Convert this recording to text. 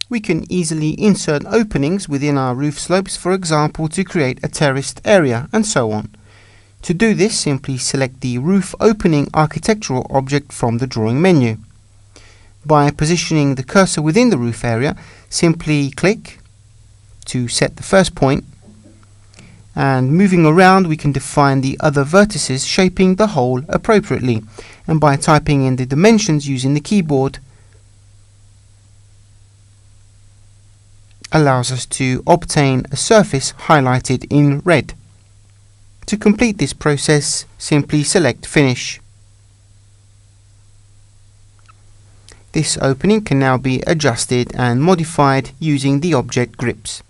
We can easily insert openings within our roof slopes, for example, to create a terraced area, and so on. To do this, simply select the Roof Opening Architectural object from the drawing menu. By positioning the cursor within the roof area, simply click to set the first point, and moving around we can define the other vertices, shaping the hole appropriately, and by typing in the dimensions using the keyboard allows us to obtain a surface highlighted in red. To complete this process, simply select Finish. This opening can now be adjusted and modified using the object grips.